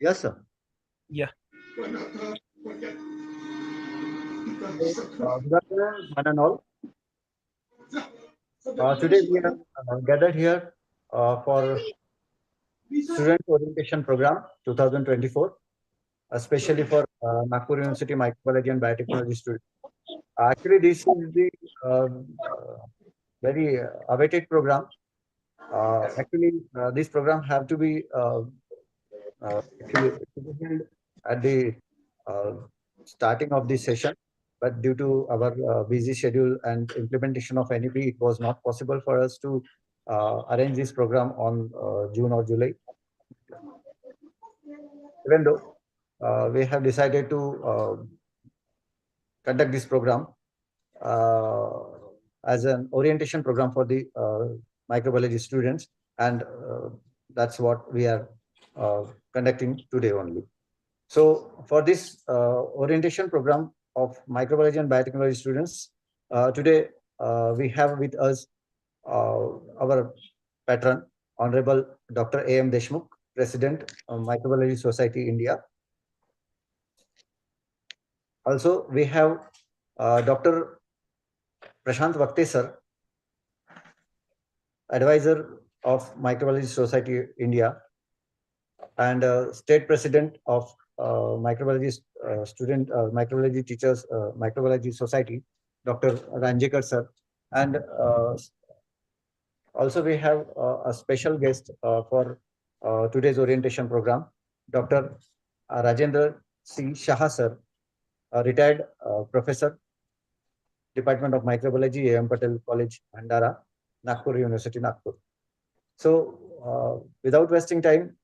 Yes, sir. Yeah. Good afternoon, one and all. Today we are gathered here for Student Orientation Program 2024, especially for Nagpur University Microbiology and Biotechnology students. Actually, this is the very awaited program. This program have to be actually held at the uh, starting of this session, but due to our busy schedule and implementation of NEP, it was not possible for us to arrange this program on June or July. Even though we have decided to conduct this program uh, as an orientation program for the microbiology students, and that's what we are conducting today only. So for this orientation program of microbiology and biotechnology students, today we have with us our patron, Honorable Dr. A.M. Deshmukh, President of Microbiology Society India. Also, we have Dr. Prashant Vakte sir, Advisor of Microbiology Society India, and State President of Microbiology Teachers Microbiology Society, Dr. Ranjekar sir, and also we have a special guest for today's orientation program, Dr. Rajendra C. Shah sir, a retired professor, Department of Microbiology, A.M. Patel College, Bhandara, Nagpur University, Nagpur. So, without wasting time,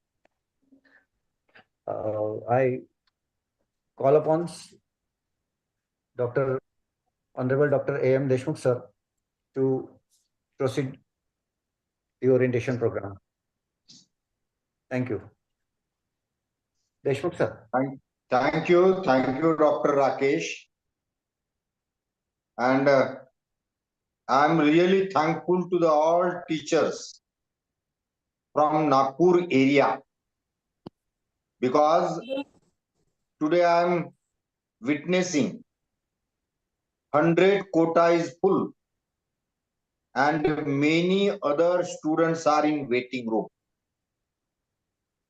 I call upon Dr. Honorable Dr. A.M. Deshmukh sir to proceed the orientation program. Thank you. Deshmukh sir. Thank you, Dr. Rakesh. And I'm really thankful to all teachers from Nagpur area, because today I'm witnessing 100 quota is full and many other students are in waiting room.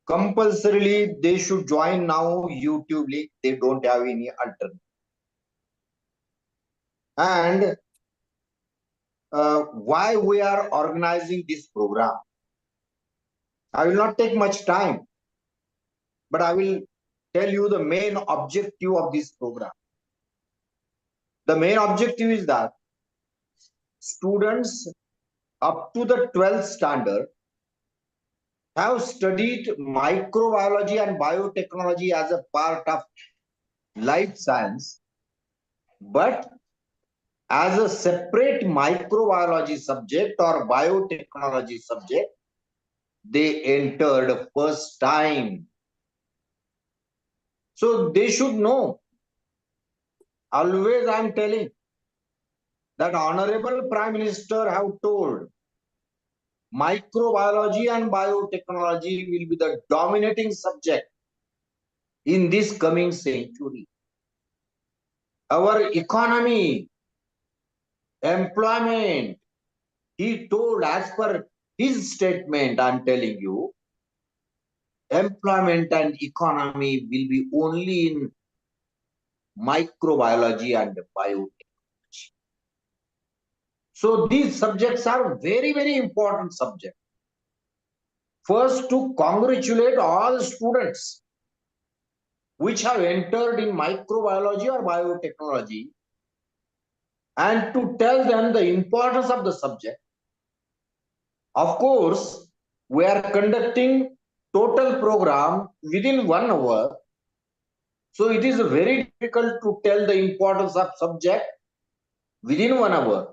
Compulsorily, they should join now YouTube link. They don't have any alternative. And why we are organizing this program? I will not take much time, but I will tell you the main objective of this program. The main objective is that students up to the 12th standard have studied microbiology and biotechnology as a part of life science, but as a separate microbiology subject or biotechnology subject, they entered first time. So they should know. Always I am telling that Honorable Prime Minister have told microbiology and biotechnology will be the dominating subject in this coming century. Our economy, employment, he told, as per his statement, I'm telling you, employment and economy will be only in microbiology and biotechnology. So these subjects are very, very important subjects. First, to congratulate all students which have entered in microbiology or biotechnology, and to tell them the importance of the subject. Of course, we are conducting total program within 1 hour. So it is very difficult to tell the importance of subject within 1 hour.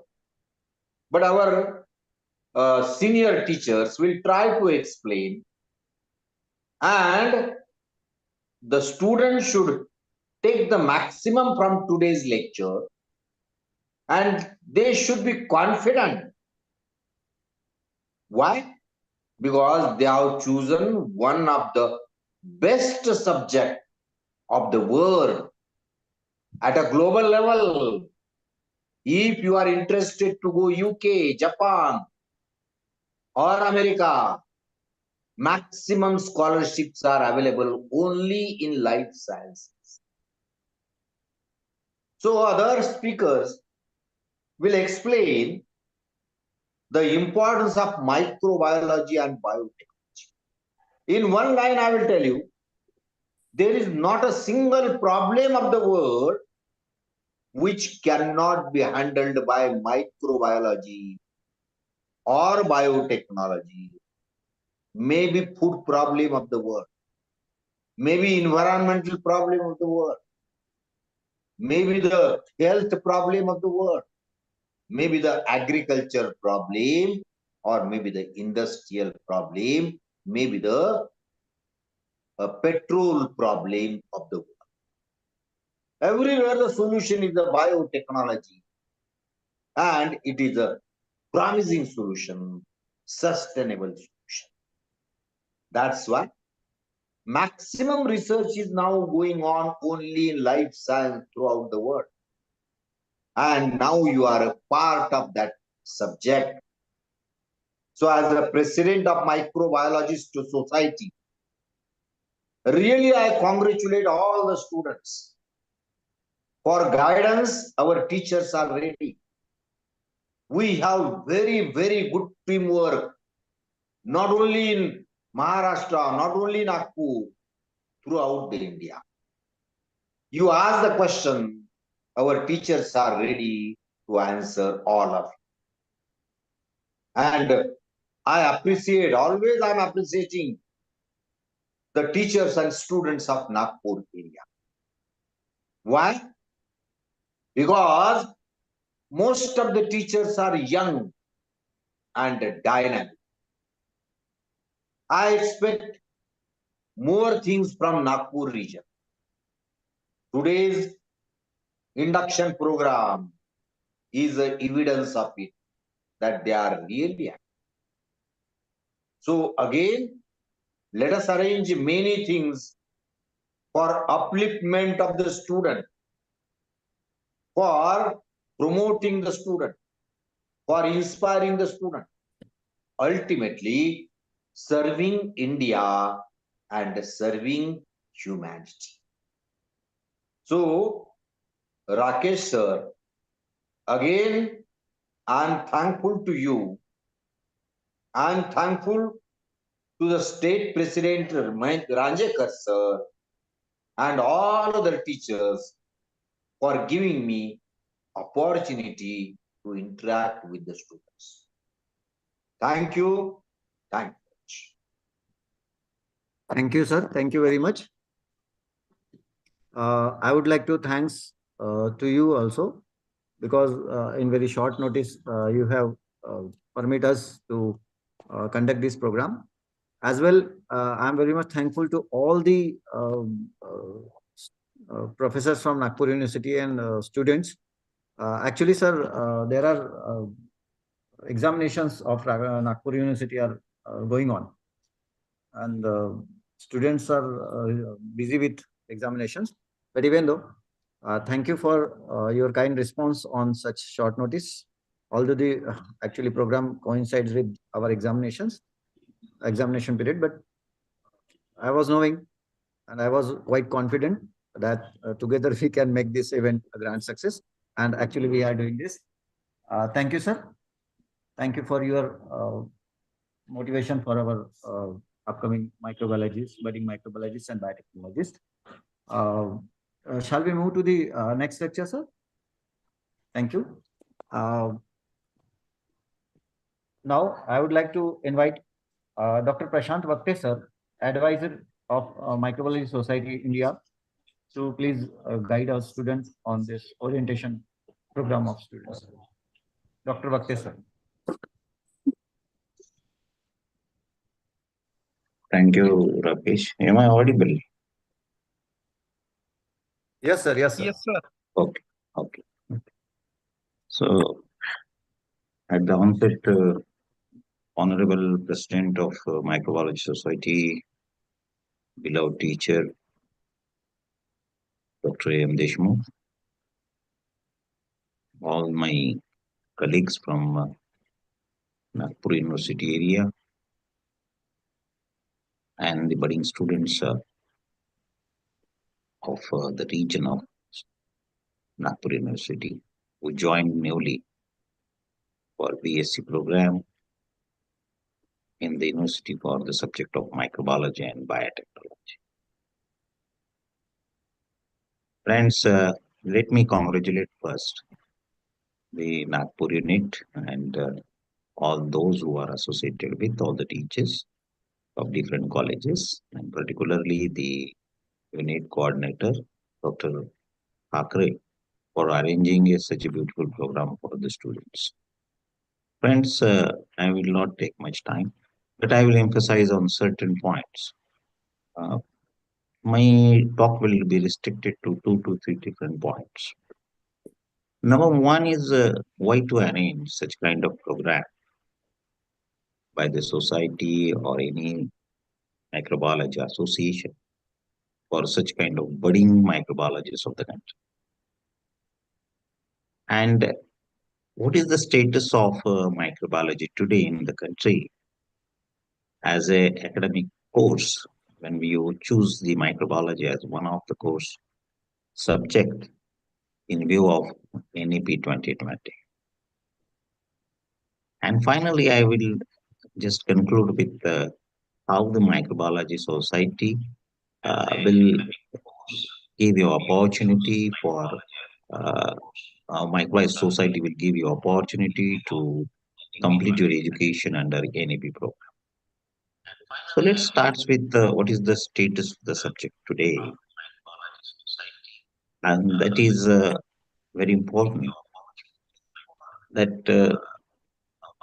But our senior teachers will try to explain, and the students should take the maximum from today's lecture, and they should be confident. Why? Because they have chosen one of the best subject of the world at a global level. If you are interested to go UK, Japan, or America, maximum scholarships are available only in life sciences. So other speakers will explain the importance of microbiology and biotechnology. In one line, I will tell you, there is not a single problem of the world which cannot be handled by microbiology or biotechnology. Maybe food problem of the world, maybe environmental problem of the world, maybe the health problem of the world, maybe the agriculture problem, or maybe the industrial problem, maybe the petrol problem of the world. Everywhere the solution is the biotechnology, and it is a promising solution, sustainable solution. That's why maximum research is now going on only in life science throughout the world. And now you are a part of that subject. So as the president of Microbiologist Society, really I congratulate all the students. For guidance, our teachers are ready. We have very, very good teamwork, not only in Maharashtra, not only in Nagpur, throughout the India. You ask the question, our teachers are ready to answer all of it. And I appreciate, always I'm appreciating the teachers and students of Nagpur area. Why? Because most of the teachers are young and dynamic. I expect more things from Nagpur region. Today's induction program is evidence of it, that they are really active. So again, let us arrange many things for upliftment of the student, for promoting the student, for inspiring the student, ultimately serving India and serving humanity. So, Rakesh sir, again, I'm thankful to you. I'm thankful to the state president Ranjekar sir and all other teachers for giving me opportunity to interact with the students. Thank you. Thank you. Thank you, sir. Thank you very much. I would like to thanks to you also, because in very short notice you have permit us to conduct this program. As well, I am very much thankful to all the professors from Nagpur University and students. Actually, sir, there are examinations of Nagpur University are going on, and students are busy with examinations. But even though, thank you for your kind response on such short notice. Although the actually program coincides with our examination period, but I was knowing and I was quite confident that together we can make this event a grand success. And actually, we are doing this. Thank you, sir. Thank you for your motivation for our upcoming microbiologists, budding microbiologists, and biotechnologists. Shall we move to the next lecture, sir? Thank you. Now, I would like to invite Dr. Prashant Vakte, sir, advisor of Microbiology Society India, to please guide our students on this orientation program of students. Dr. Vakte, sir. Thank you, Rakesh. Am I audible? Yes, sir. Yes, sir. Yes, sir. Okay. Okay. So, at the onset, Honorable President of Microbiology Society, beloved teacher, Dr. A.M. Deshmukh, all my colleagues from Nagpur University area, and the budding students of the region of Nagpur University who joined newly for BSc program in the university for the subject of microbiology and biotechnology. Friends, let me congratulate first the Nagpur unit and all those who are associated with all the teachers of different colleges, and particularly the unit coordinator, Dr. Thakre, for arranging such a beautiful program for the students. Friends, I will not take much time, but I will emphasize on certain points. Uh, my talk will be restricted to 2 to 3 different points. Number one is why to arrange such kind of program by the society or any microbiology association for such kind of budding microbiologists of the country. And what is the status of microbiology today in the country as a academic course when you choose the microbiology as one of the course subject in view of NEP 2020? And finally, I will just conclude with how the microbiology society will give you opportunity for uh, microbiology society will give you opportunity to complete your education under NEP program. So let's start with what is the status of the subject today, and that is very important. That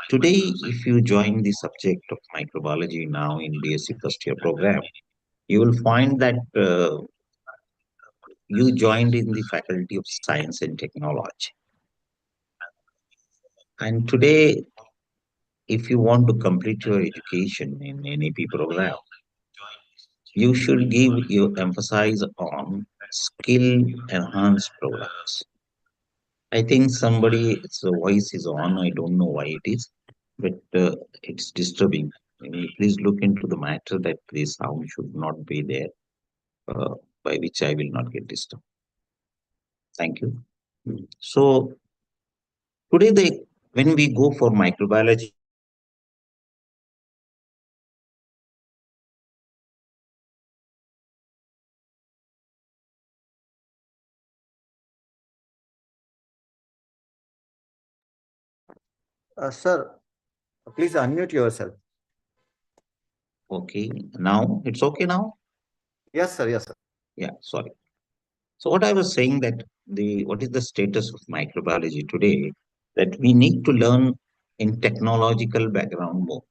today, if you join the subject of microbiology now in BSc first year program, you will find that you joined in the Faculty of Science and Technology. And today, if you want to complete your education in NEP program, you should give your emphasis on skill enhanced programs. I think somebody's voice is on. I don't know why it is, but it's disturbing. Please look into the matter that this sound should not be there, uh, by which I will not get disturbed. Thank you. So today, when we go for microbiology, Sir, please unmute yourself. okay, now it's okay now. Yes, sir. Yes, sir. Yeah, sorry. So what I was saying that the what is the status of microbiology today? That we need to learn in technological background more.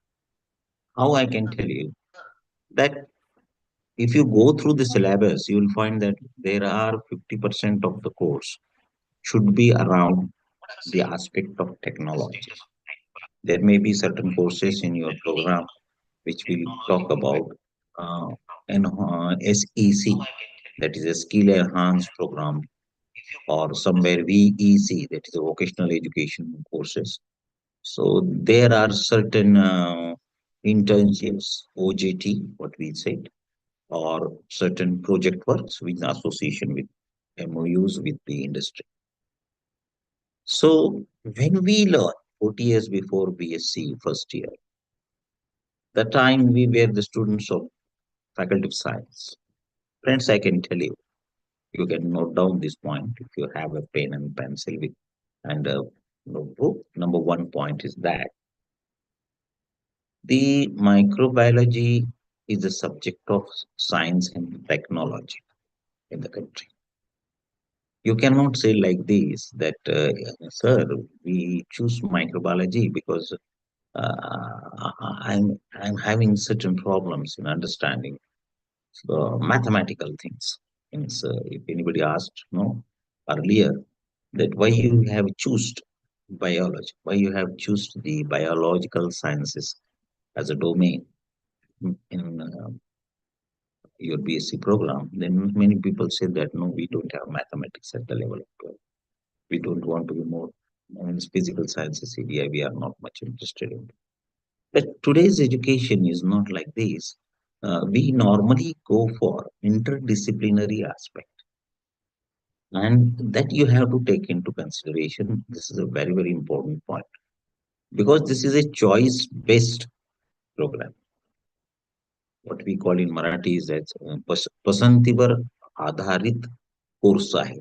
How I can tell you that if you go through the syllabus, you will find that there are 50% of the course should be around the aspect of technology. There may be certain courses in your program which will talk about uh, SEC, that is a skill enhanced program, or somewhere VEC, that is a vocational education courses. So there are certain internships, OJT, what we said, or certain project works with association with MOUs with the industry. So when we learn 40 years before BSc first year, the time we were the students of Faculty of Science. Friends, I can tell you, you can note down this point if you have a pen and pencil with and a notebook. Number one point is that the microbiology is a subject of science and technology in the country. You cannot say like this that, sir, we choose microbiology because I'm having certain problems in understanding mathematical things. Means, if anybody asked, no, earlier that why you have chosen biology, why you have chosen the biological sciences as a domain in your BSc program, then many people say that no, we don't have mathematics at the level of 12. We don't want to be more physical sciences area. We are not much interested in. But today's education is not like this. We normally go for interdisciplinary aspect, and that you have to take into consideration. This is a very, very important point because this is a choice-based program. What we call in Marathi is that पसंतीवर आधारित course आहे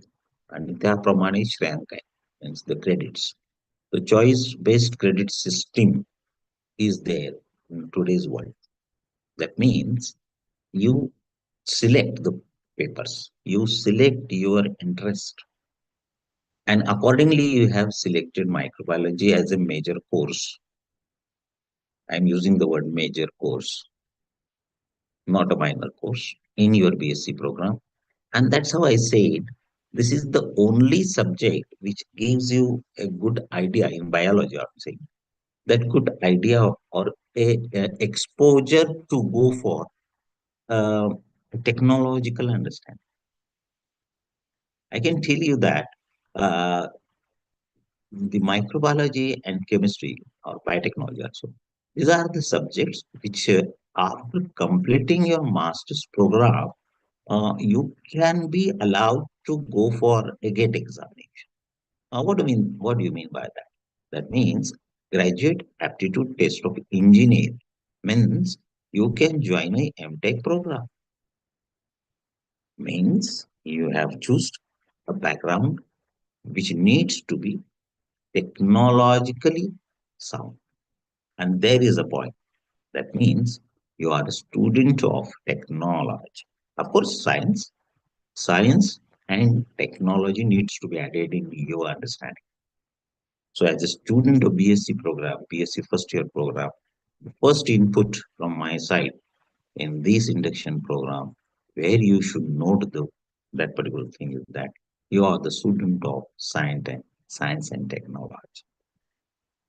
आणि त्याप्रमाणे श्रेयांक आहे means the credits. The choice-based credit system is there in today's world. That means you select the papers, you select your interest, and accordingly you have selected microbiology as a major course. I'm using the word major course, not a minor course, in your BSc program. And that's how I said this is the only subject which gives you a good idea in biology, I'm saying that good idea or a exposure to go for uh, technological understanding. I can tell you that uh, the microbiology and chemistry or biotechnology also, these are the subjects which after completing your master's program, you can be allowed to go for a GATE examination. What do you mean? What do you mean by that? That means graduate aptitude test of engineer means you can join a MTech program. Means you have chosen a background which needs to be technologically sound. And there is a point. That means you are a student of technology. Of course, science and technology needs to be added in your understanding. So as a student of BSc program, BSc first year program, the first input from my side in this induction program, where you should note that particular thing is that you are the student of science and technology.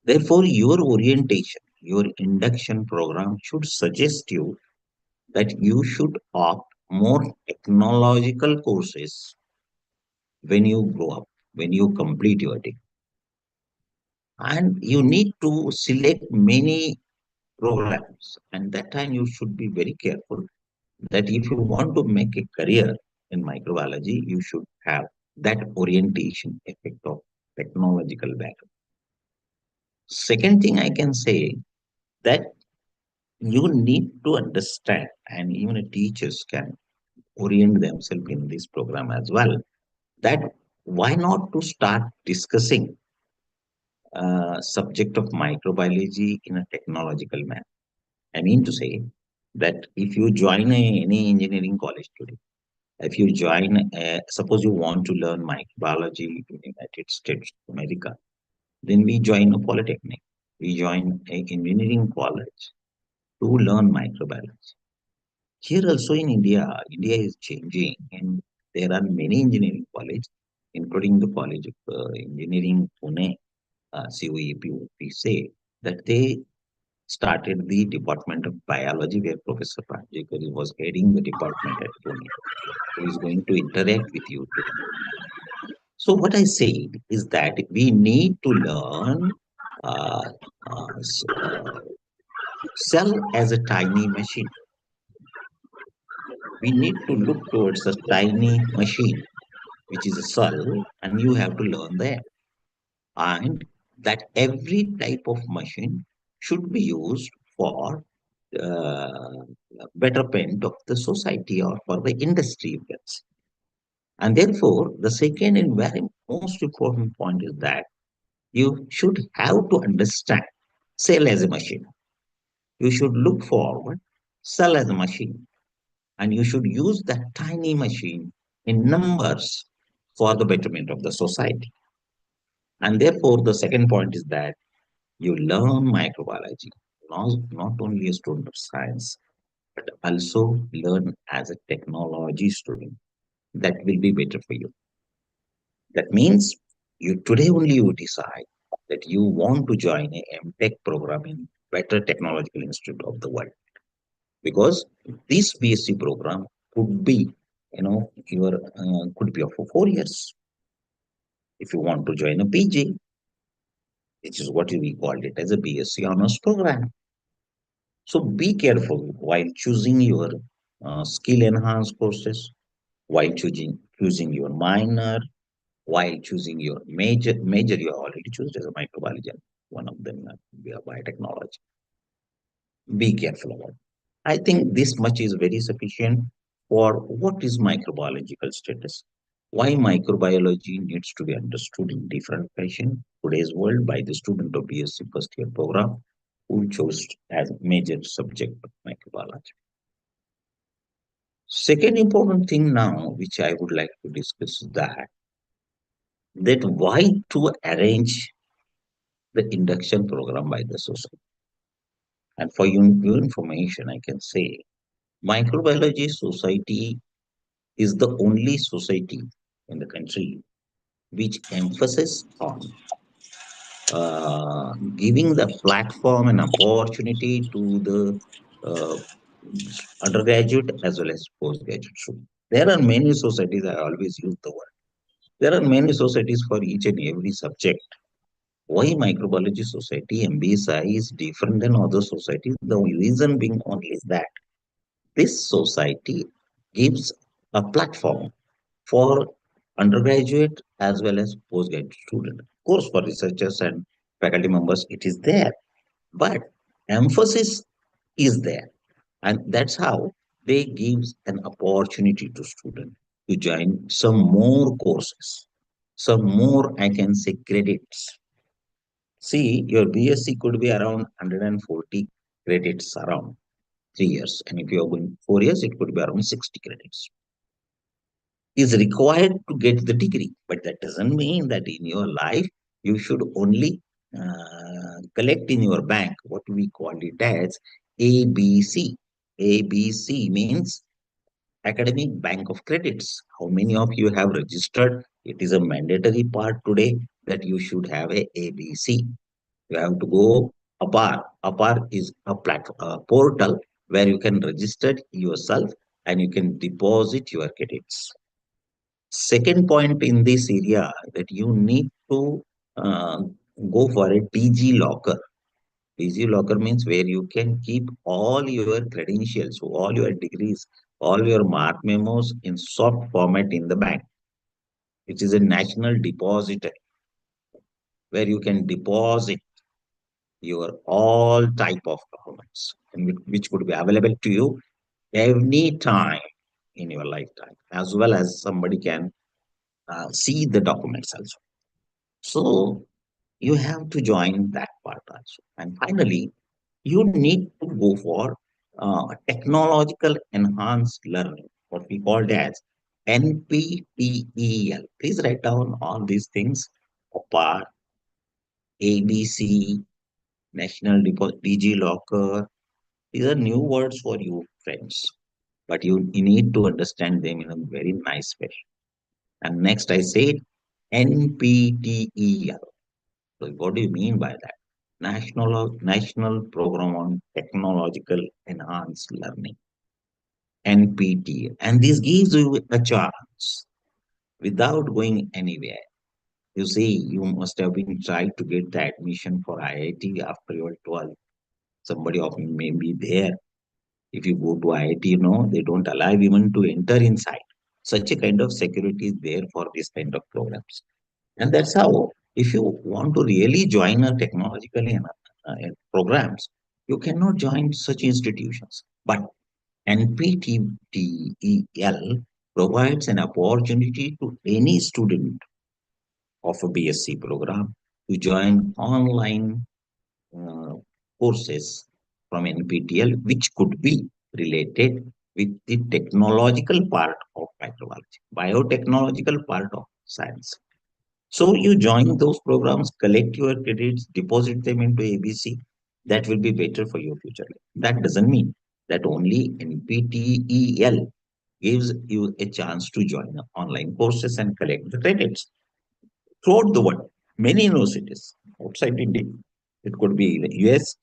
Therefore, your orientation, your induction program should suggest you that you should opt more technological courses when you grow up, when you complete your degree. And you need to select many programs. And that time you should be very careful that if you want to make a career in microbiology, you should have that orientation effect of technological background. Second thing I can say that you need to understand, and even teachers can orient themselves in this program as well, that why not to start discussing subject of microbiology in a technological manner. I mean to say that if you join any engineering college today, if you join, suppose you want to learn microbiology in the United States of America, then we join a polytechnic, we join a engineering college to learn microbiology. Here also in India, India is changing, and there are many engineering colleges, including the College of Engineering Pune, COEP, we say that they started the Department of Biology, where Professor Pranjekar was heading the department at Pune, who is going to interact with you today. So what I said is that we need to learn uh, cell as a tiny machine. We need to look towards a tiny machine, which is a cell, and you have to learn that. And that every type of machine should be used for uh, betterment of the society or for the industry. You can say. And therefore, the second and very most important point is that you should have to understand cell as a machine. You should look forward cell as a machine, and you should use that tiny machine in numbers for the betterment of the society. And therefore, the second point is that you learn microbiology, not only a student of science, but also learn as a technology student. That will be better for you. That means you today only you decide that you want to join a MTech program in better technological institute of the world. Because this BSc program could be, your could be for 4 years. If you want to join a PG, which is what we called it as a BSc honors program. So be careful while choosing your skill enhanced courses, while choosing your minor, while choosing your major you have already chosen as a microbiology, one of them be a biotechnology. Be careful about it. I think this much is very sufficient for what is microbiological status. Why microbiology needs to be understood in different fashion today's world by the student of BSc first year program who chose as major subject microbiology. Second important thing now, which I would like to discuss, is that why to arrange the induction program by the society. And for your information, I can say microbiology society is the only society in the country which emphasizes on giving the platform and opportunity to the uh, undergraduate as well as postgraduate students. There are many societies, I always use the word. There are many societies for each and every subject. Why microbiology society MBSI is different than other societies? The reason being only is that this society gives a platform for undergraduate as well as postgraduate student. Of course, for researchers and faculty members, it is there, but emphasis is there, and that's how they gives an opportunity to student to join some more courses, some more I can say credits. See, your BSc could be around 140 credits around 3 years, and if you are going 4 years, it could be around 60 credits is required to get the degree. But that doesn't mean that in your life you should only collect in your bank what we call it as ABC. ABC means Academic Bank of Credits. How many of you have registered? It is a mandatory part today that you should have a ABC. You have to go APAR. APAR is a platform, a portal where you can register yourself and you can deposit your credits. Second point in this area that you need to uh, go for a DG locker. DG locker means where you can keep all your credentials, all your degrees, all your mark memos in soft format in the bank, which is a national depository where you can deposit your all type of documents and which could be available to you any time in your lifetime, as well as somebody can see the documents also. So you have to join that part also. And finally, you need to go for technological enhanced learning, what we called as NPTEL. Please write down all these things: OPAR, ABC, National DG Locker. These are new words for you, friends, but you need to understand them in a very nice way. And next, I said NPTEL. So what do you mean by that? National Program on Technological Enhanced Learning, NPT. And this gives you a chance without going anywhere. You see, you must have been trying to get the admission for IIT after your 12th. Somebody of you may be there. If you go to IIT, they don't allow women to enter inside. Such a kind of security is there for this kind of programs. And that's how, if you want to really join a technologically programs, you cannot join such institutions. But NPTEL provides an opportunity to any student of a BSc program to join online uh, courses from NPTEL, which could be related with the technological part of microbiology, biotechnological part of science. So you join those programs, collect your credits, deposit them into ABC. That will be better for your future. That doesn't mean that only NPTEL gives you a chance to join online courses and collect the credits throughout the world. Many universities outside India, it could be the US,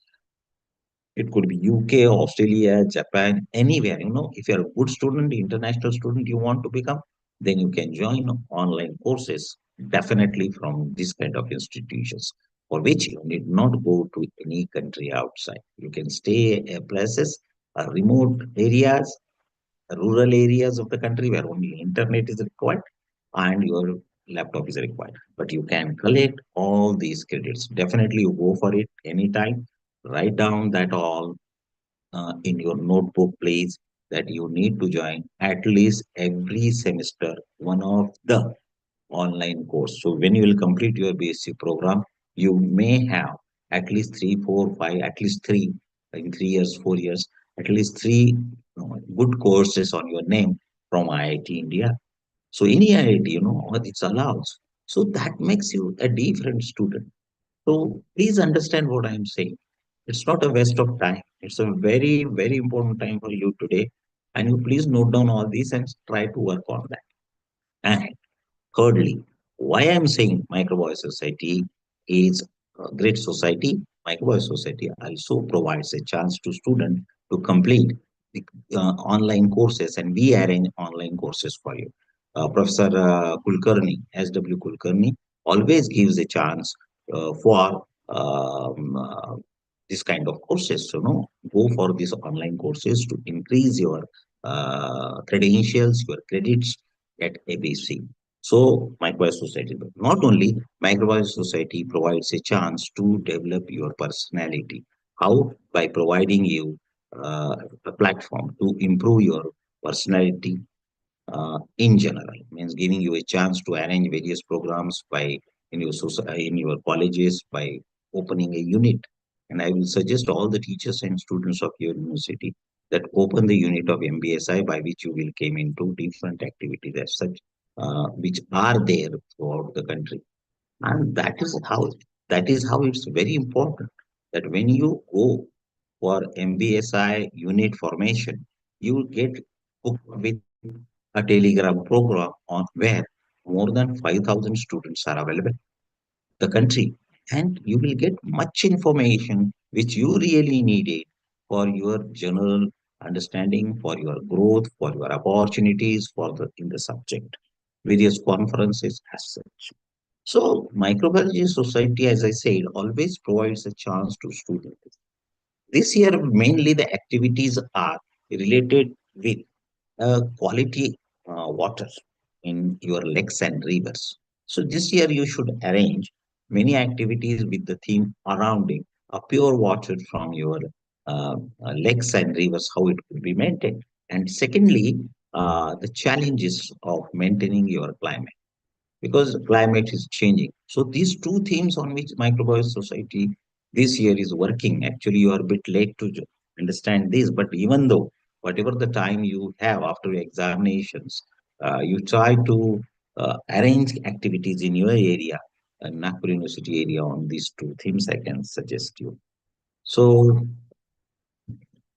It could be UK, Australia, Japan, anywhere. If you're a good student, international student you want to become, then you can join online courses, definitely from this kind of institutions, for which you need not go to any country outside. You can stay at places, remote areas, rural areas of the country where only internet is required and your laptop is required. But you can collect all these credits. Definitely, you go for it anytime. Write down that all in your notebook, please, that you need to join at least every semester one of the online course. So when you will complete your BSc program, you may have at least three, four, five, at least three in 3 years, 4 years, at least three good courses on your name from IIT India. So any IIT, it's allowed. So that makes you a different student. So please understand what I'm saying. It's not a waste of time. It's a very, very important time for you today. And you please note down all these and try to work on that. And thirdly, why I'm saying microbiology society is a great society. Microbiology society also provides a chance to students to complete the online courses, and we arrange online courses for you. Professor Kulkarni, SW Kulkarni, always gives a chance for this kind of courses. So, no, go for these online courses to increase your credentials, your credits at ABC. So, microbiology society, but not only microbiology society provides a chance to develop your personality. How? By providing you a platform to improve your personality in general, means giving you a chance to arrange various programs by in your colleges by opening a unit. And I will suggest all the teachers and students of your university that open the unit of MBSI, by which you will came into different activities as such, which are there throughout the country. And that is how it's very important that when you go for MBSI unit formation, you will get hooked with a Telegram program on where more than 5,000 students are available the country, and you will get much information which you really needed for your general understanding, for your growth, for your opportunities for the in the subject, various conferences as such. So, Microbiology Society, as I said, always provides a chance to students. This year, mainly the activities are related with quality water in your lakes and rivers. So, this year you should arrange many activities with the theme surrounding a pure water from your lakes and rivers, how it could be maintained. And secondly, the challenges of maintaining your climate, because climate is changing. So these two themes on which Microbiology Society this year is working. Actually, you are a bit late to understand this, but even though whatever the time you have after your examinations, you try to arrange activities in your area, Nagpur University area, on these two themes. I can suggest you. So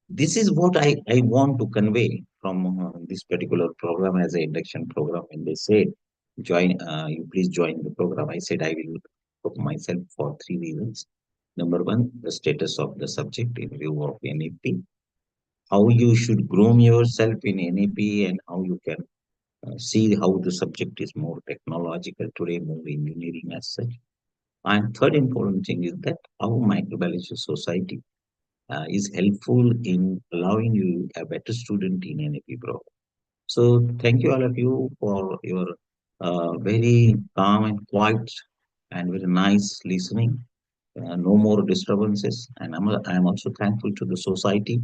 this is what I want to convey from this particular program as an induction program. When they said, you please join the program, I said I will put myself for three reasons. Number one, the status of the subject in view of NAP, how you should groom yourself in NAP, and how you can see how the subject is more technological today, more engineering as such. And third important thing is that how microbiology society is helpful in allowing you a better student in NAP program. So thank you all of you for your very calm and quiet and very nice listening. No more disturbances, and I'm also thankful to the society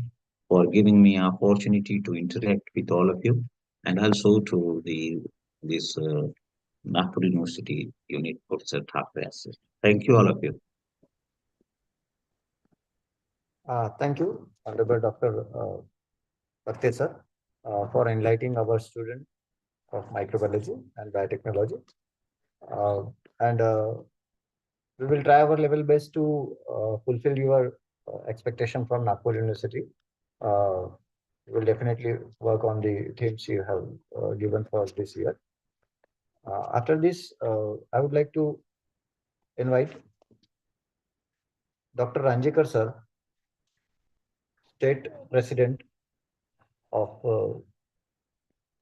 for giving me an opportunity to interact with all of you, and also to the this Nagpur University unit Professor Thakre. Thank you all of you. Thank you, Honorable Dr. Pathe sir, for enlightening our student of microbiology and biotechnology. Uh, and we will try our level best to fulfill your expectation from Nagpur University. Uh, we will definitely work on the themes you have given for us this year. After this, I would like to invite Dr. Ranjekar sir State President of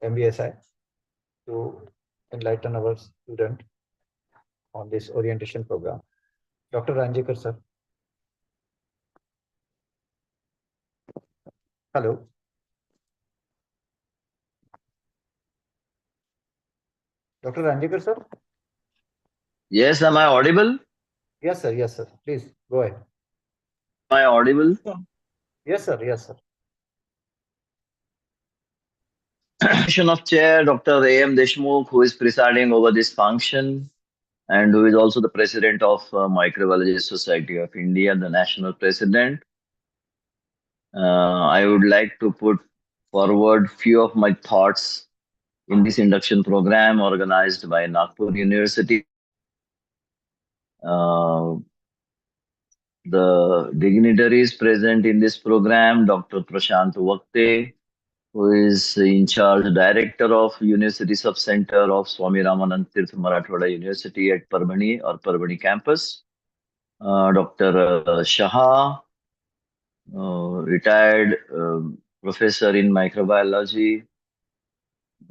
MBSI, to enlighten our student on this orientation program. Dr. Ranjekar, sir. Hello. Dr. Ranjekar, sir. Yes, am I audible? Yes, sir. Yes, sir. Please go ahead. Am I audible? Yes, sir. Yes, sir. Of Chair Dr. A.M. Deshmukh, who is presiding over this function and who is also the president of Microbiology Society of India, the national president. I would like to put forward few of my thoughts in this induction program organized by Nagpur University. The dignitaries present in this program, Dr. Prashant Vakte, who is in charge director of University Sub-Center of Swami Ramanand Tirth Marathwada University at Parbhani or Parbhani campus. Dr. Shah, retired professor in microbiology.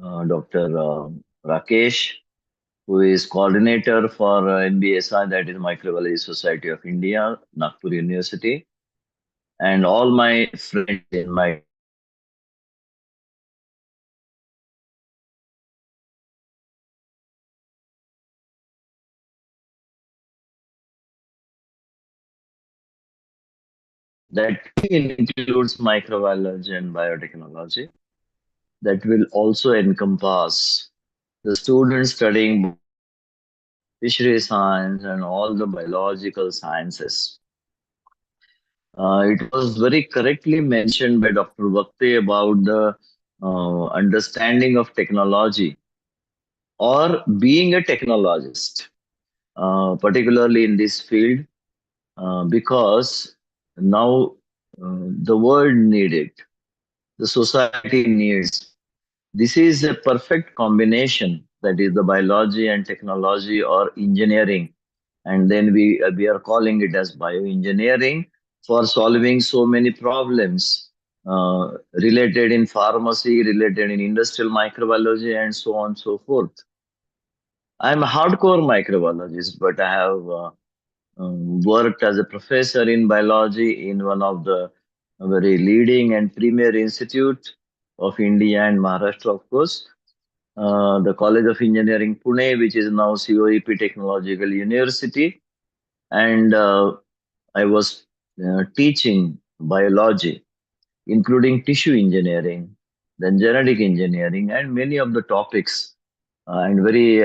Dr. Rakesh, who is coordinator for NBSI, that is Microbiology Society of India, Nagpur University, and all my friends in my that includes microbiology and biotechnology, that will also encompass the students studying fishery science and all the biological sciences. It was very correctly mentioned by Dr. Vakte about the understanding of technology or being a technologist, particularly in this field, because now the world needs it, the society needs. This is a perfect combination, that is the biology and technology or engineering, and then we are calling it as bioengineering for solving so many problems related in pharmacy, related in industrial microbiology, and so on and so forth. I'm a hardcore microbiologist, but I have worked as a professor in biology in one of the very leading and premier institute of India and Maharashtra, of course, the College of Engineering Pune, which is now COEP Technological University, and I was teaching biology, including tissue engineering, then genetic engineering, and many of the topics, and very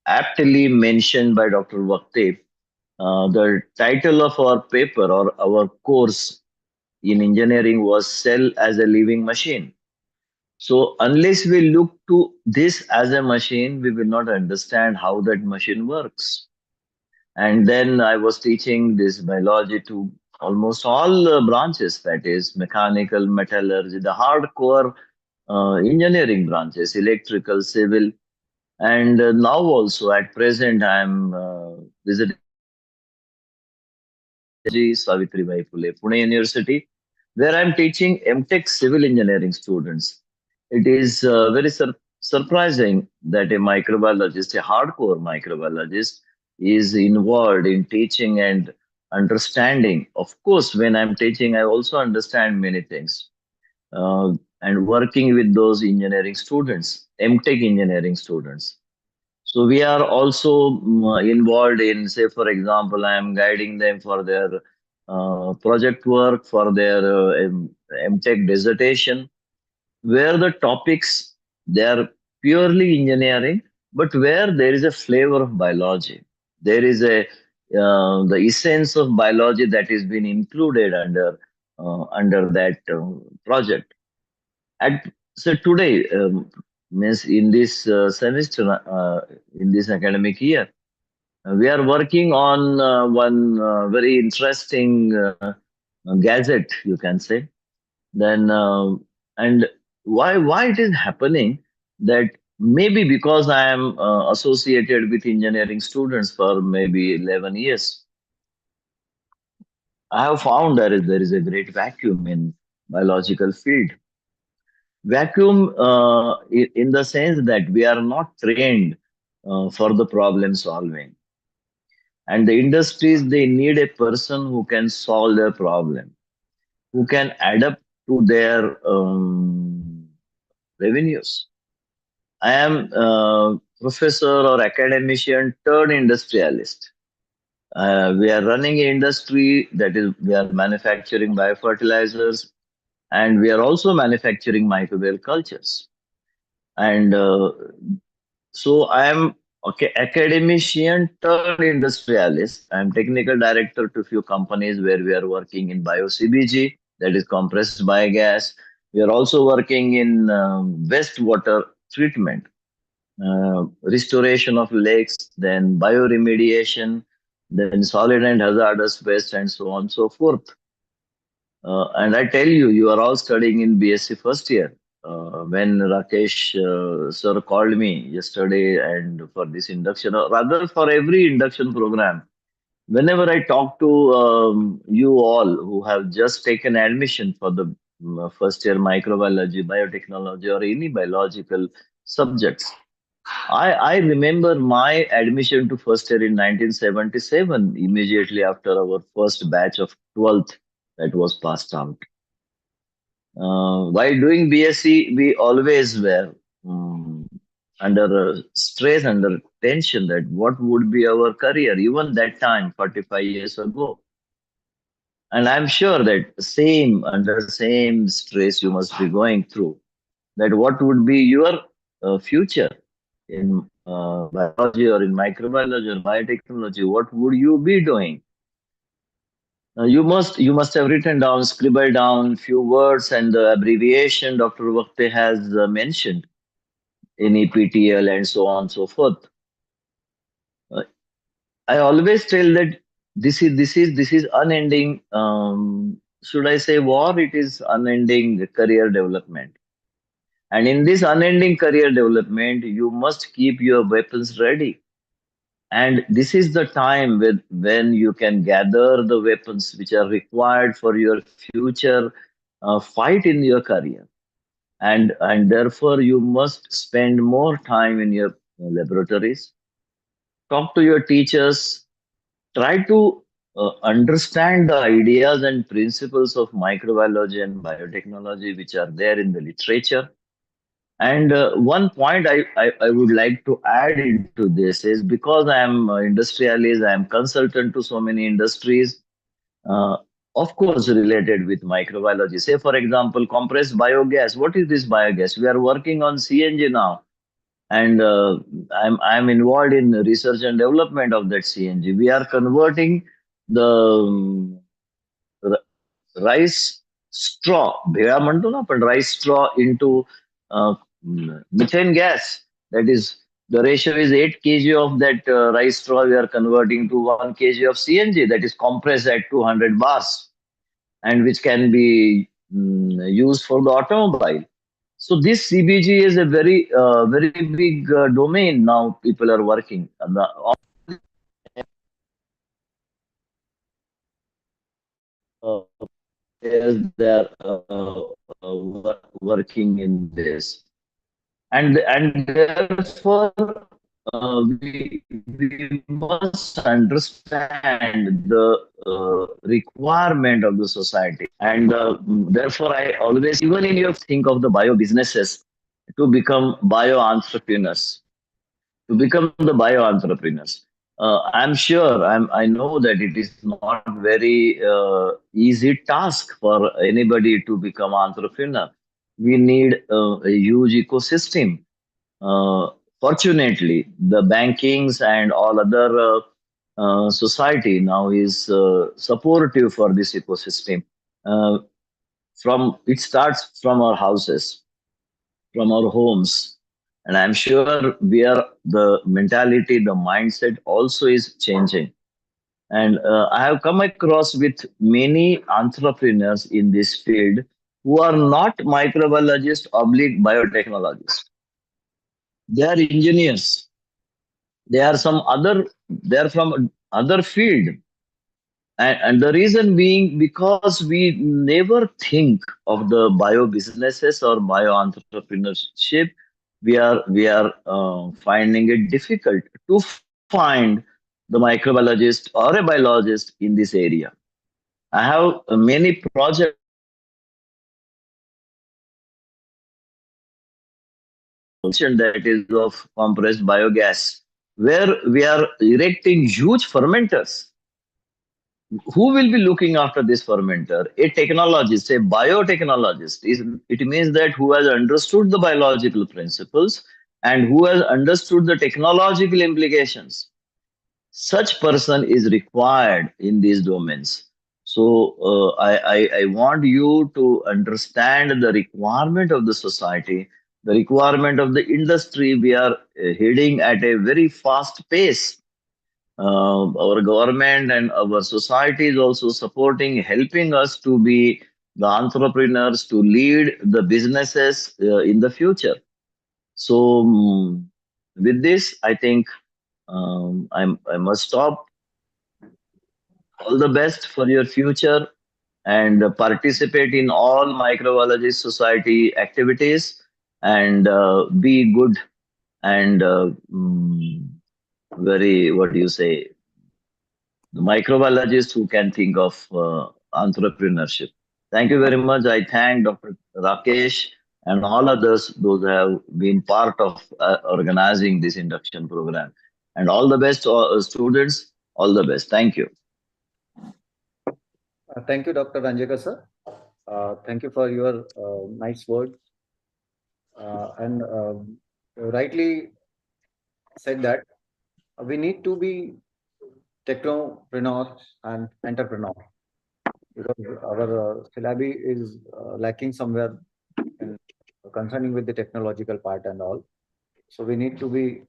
aptly mentioned by Dr. Vakte. The title of our paper or our course in engineering was Cell as a Living Machine. So, unless we look to this as a machine, we will not understand how that machine works. And then I was teaching this biology to almost all branches, that is mechanical, metallurgy, the hardcore engineering branches, electrical, civil. And now also at present, I am visiting Savitribai Phule, Pune University, where I'm teaching MTech civil engineering students. It is very surprising that a microbiologist, a hardcore microbiologist, is involved in teaching and understanding. Of course, when I'm teaching, I also understand many things. And working with those engineering students, MTech engineering students. So we are also involved in, say, for example, I am guiding them for their project work, for their MTech dissertation, where the topics, they are purely engineering, but where there is a flavor of biology. There is a the essence of biology that is being included under that project. At so today, means in this semester, in this academic year, we are working on one very interesting gadget, you can say. Then and why it is happening, that maybe because I am associated with engineering students for maybe 11 years, I have found there is a great vacuum in biological field. Vacuum, in the sense that we are not trained for the problem solving. And the industries, they need a person who can solve their problem, who can adapt to their revenues. I am professor or academician turned industrialist. We are running an industry that is, we are manufacturing biofertilizers, and we are also manufacturing microbial cultures. And so I am okay, academician turned industrialist. I am technical director to few companies where we are working in bio CBG, that is compressed biogas. We are also working in wastewater treatment, restoration of lakes, then bioremediation, then solid and hazardous waste, and so on and so forth. And I tell you, you are all studying in BSc first year. When Rakesh sir called me yesterday and for this induction, or rather for every induction program, whenever I talk to you all who have just taken admission for the first year microbiology, biotechnology, or any biological subjects, I remember my admission to first year in 1977, immediately after our first batch of 12th that was passed out. While doing BSc, we always were under stress, under tension that what would be our career, even that time, 45 years ago. And I'm sure that same under same stress you must be going through. That what would be your future in biology or in microbiology or biotechnology? What would you be doing? You must have written down, scribbled down few words and the abbreviation Dr. Vakte has mentioned in EPTL and so on and so forth. Uh, I always tell that this is unending. Should I say war? It is unending career development. And in this unending career development, you must keep your weapons ready. And this is the time when you can gather the weapons which are required for your future fight in your career. And therefore, you must spend more time in your laboratories, talk to your teachers, try to understand the ideas and principles of microbiology and biotechnology which are there in the literature. And one point I would like to add into this is because I am industrialist, I am consultant to so many industries, uh, of course, related with microbiology. Say, for example, compressed biogas. What is this biogas? We are working on CNG now, and I'm involved in research and development of that CNG. We are converting the rice straw, भेळा म्हणतो ना आपण rice straw into methane gas. That is, the ratio is 8 kg of that rice straw we are converting to 1 kg of CNG that is compressed at 200 bars and which can be used for the automobile. So this CBG is a very big domain now. People are working. All players they are working in this, and therefore we must understand the requirement of the society, and therefore I always, even in your think of the bio businesses, to become bio entrepreneurs, to become the bio entrepreneurs. I'm sure, I know that it is not very easy task for anybody to become entrepreneur. We need a huge ecosystem. Uh, Fortunately, the bankings and all other society now is supportive for this ecosystem. Uh, from it starts from our houses, from our homes, and I'm sure we are the mentality, the mindset also is changing. And I have come across with many entrepreneurs in this field who are not microbiologists oblique biotechnologists. They are engineers. They are some other. They are from other field, And the reason being because we never think of the bio businesses or bio entrepreneurship. We are finding it difficult to find the microbiologist or a biologist in this area. I have many projects which are undergoing that is of compressed biogas, where we are erecting huge fermenters. Who will be looking after this fermenter? A technologist, a biotechnologist. It means that who has understood the biological principles and who has understood the technological implications. Such person is required in these domains. So I want you to understand the requirement of the society, the requirement of the industry. We are heading at a very fast pace. Our government and our society is also supporting, helping us to be the entrepreneurs, to lead the businesses in the future. So, with this, I think I must stop. All the best for your future and participate in all microbiology society activities and be good and very, what do you say, the microbiologist who can think of entrepreneurship. Thank you very much. I thank Dr. Rakesh and all others, those who have been part of organizing this induction program. And all the best, students. All the best. Thank you. Thank you, Dr. Ranjaka, sir. Thank you for your nice words. And rightly said that we need to be technopreneurs and entrepreneurs because our syllabi is lacking somewhere in concerning with the technological part and all. So we need to be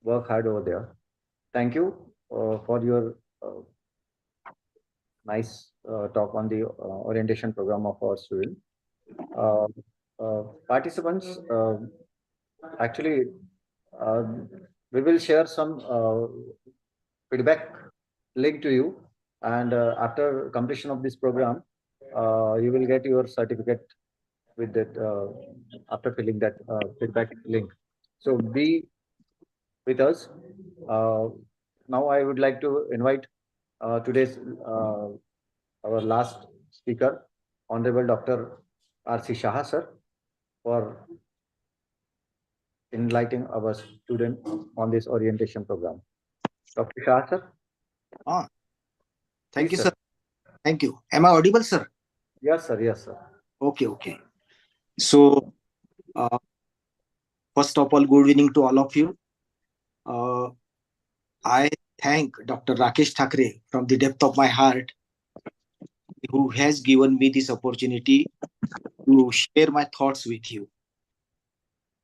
work hard over there. Thank you for your nice talk on the orientation program of our student. Uh, Participants, actually, uh, we will share some feedback link to you, and after completion of this program, you will get your certificate with that after filling that feedback link. So be with us. Uh, Now I would like to invite today's our last speaker, Honorable Dr. R.C. Shah, sir, for enlightening our student on this orientation program. Dr. Shah, sir. Ah, thank Please, you, sir. Thank you. Am I audible, sir? Yes, sir. Yes, sir. Okay, okay. So, uh, first of all, good evening to all of you. Uh, I thank Dr. Rakesh Thakre from the depth of my heart, who has given me this opportunity to share my thoughts with you.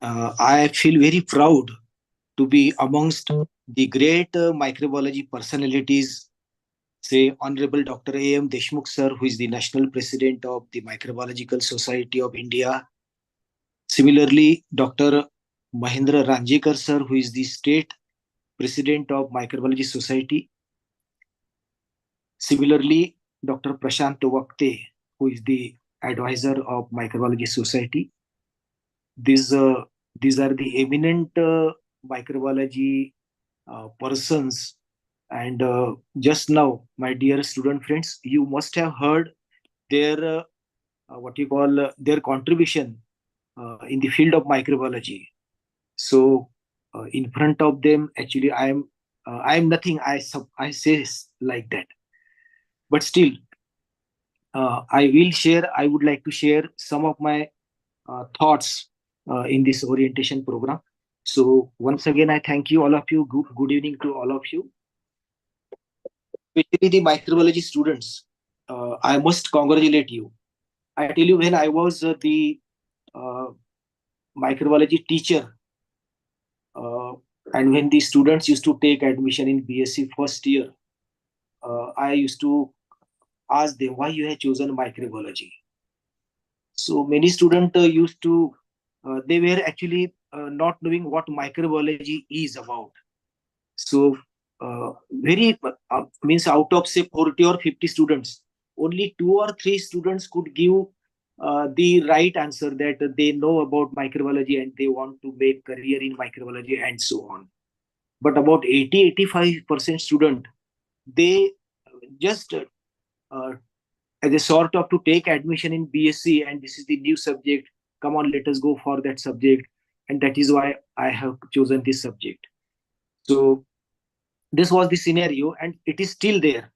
I feel very proud to be amongst the great microbiology personalities, say Honorable Dr. A.M. Deshmukh, sir, who is the National President of the Microbiological Society of India. Similarly, Dr. Mahendra Ranjekar, sir, who is the State President of Microbiology Society. Similarly, Dr. Prashant Vakte, who is the advisor of Microbiology Society. These, uh, these are the eminent microbiology persons. And just now, my dear student friends, you must have heard their what you call their contribution in the field of microbiology. So in front of them, actually, I am nothing. I say like that, but still, I would like to share some of my thoughts in this orientation program. So once again, I thank you, all of you. Good evening to all of you, especially the microbiology students. I must congratulate you. I tell you, when I was the uh, microbiology teacher, uh, and when the students used to take admission in BSc first year, I used to ask them why you have chosen microbiology. So many students used to, they were actually not knowing what microbiology is about. So very means out of say 40 or 50 students, only 2 or 3 students could give the right answer that they know about microbiology and they want to make career in microbiology and so on. But about 80-85% student, they just as a sort of to take admission in BSc, and this is the new subject. Come on, let us go for that subject, and that is why I have chosen this subject. So this was the scenario, and it is still there.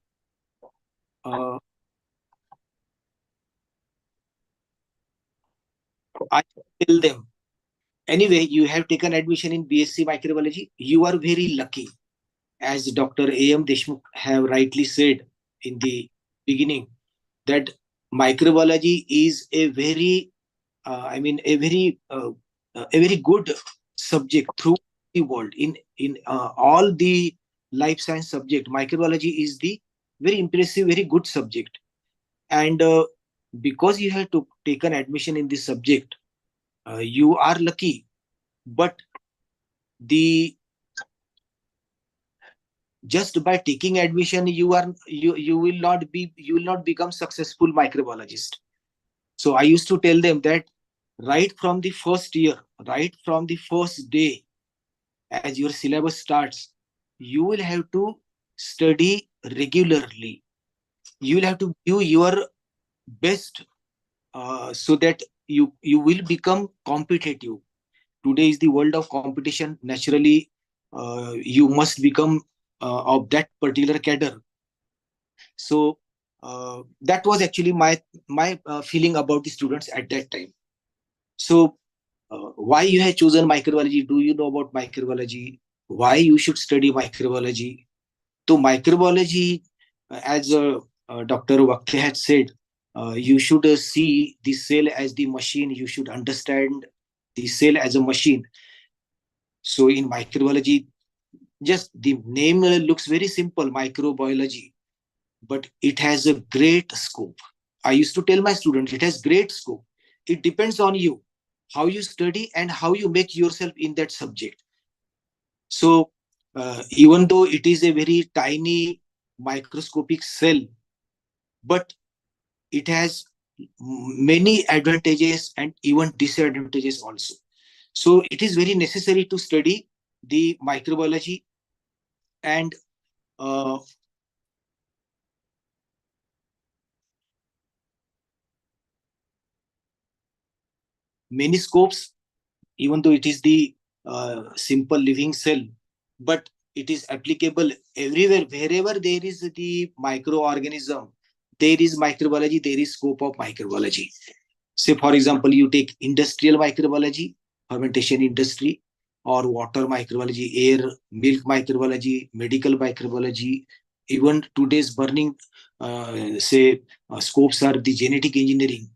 Uh, I tell them, anyway, you have taken admission in BSc microbiology. You are very lucky, as Dr. A.M. Deshmukh have rightly said in the beginning, that microbiology is a very, a very good subject through the world. In all the life science subject, microbiology is the very impressive, very good subject. And because you have to taken admission in this subject, you are lucky. But the just by taking admission, you will not become successful microbiologist. So I used to tell them that right from the first year, right from the first day, as your syllabus starts, you will have to study regularly. You will have to do your best so that you will become competitive. Today is the world of competition. Naturally, you must become of that particular cadre. So that was actually my feeling about the students at that time. So why you have chosen microbiology? Do you know about microbiology? Why you should study microbiology? So microbiology, as Dr. Vakte had said, you should see the cell as the machine. You should understand the cell as a machine. So in microbiology, just the name looks very simple, microbiology, but it has a great scope. I used to tell my students, it has great scope. It depends on you, how you study and how you make yourself in that subject. So even though it is a very tiny microscopic cell, but it has many advantages and even disadvantages also. So it is very necessary to study the microbiology. And many scopes, even though it is the simple living cell, but it is applicable everywhere. Wherever there is the microorganism, there is microbiology, there is scope of microbiology. Say, for example, you take industrial microbiology, fermentation industry, or water microbiology, air, milk microbiology, medical microbiology. Even today's burning, scopes are the genetic engineering,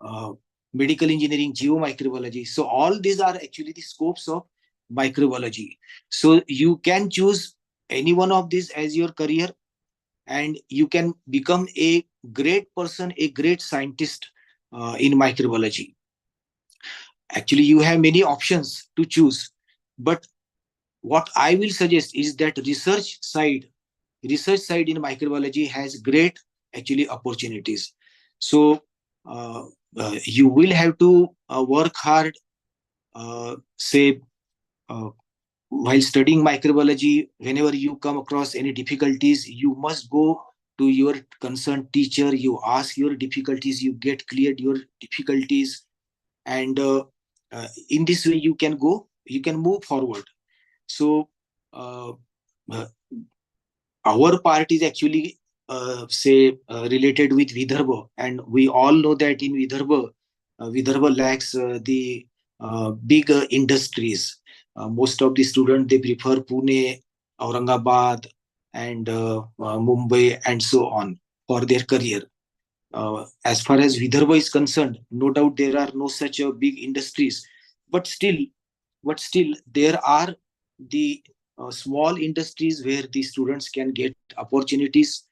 uh, medical engineering, geomicrobiology. So all these are actually the scopes of microbiology. So you can choose any one of these as your career, and you can become a great person, a great scientist in microbiology. Actually, you have many options to choose, but what I will suggest is that research side in microbiology has great actually opportunities. So you will have to work hard, say, uh, while studying microbiology. Whenever you come across any difficulties, you must go to your concerned teacher, you ask your difficulties, you get cleared your difficulties, and in this way you can move forward. So uh, uh, our part is actually related with Vidarbha, and we all know that in Vidarbha lacks the big industries. Most of the students, they prefer Pune, Aurangabad, and Mumbai, and so on for their career. As far as Vidarbha is concerned, no doubt there are no such big industries, but still there are the small industries where the students can get opportunities.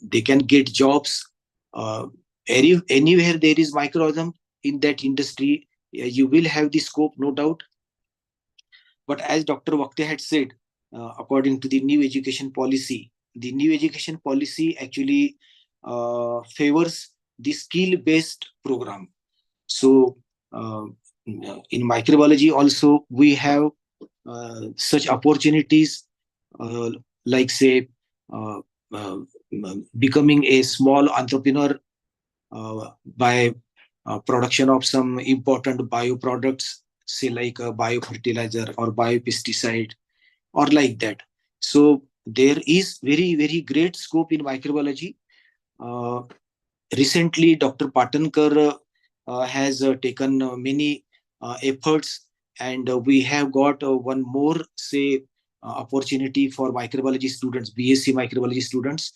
They can get jobs. Uh, Anywhere there is microorganism in that industry, you will have the scope, no doubt. But as Dr. Vakte had said, according to the new education policy. The new education policy actually favors the skill-based program. So in microbiology also we have such opportunities, uh, like say uh, uh, becoming a small entrepreneur by production of some important bioproducts, say like a biofertilizer or biopesticide or like that. So there is very great scope in microbiology. Uh, Recently, Dr. Patankar has taken many efforts, and we have got one more, say, opportunity for microbiology students, BSc microbiology students,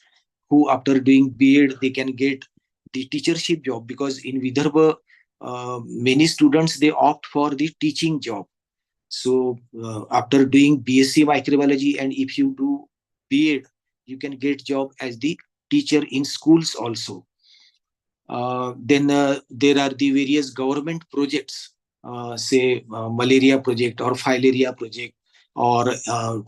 who after doing B.Ed, they can get the teachership job, because in Vidarbha, many students, they opt for the teaching job. So after doing BSc microbiology, and if you do B.Ed, you can get job as the teacher in schools also. Then there are the various government projects, say malaria project or filaria project, or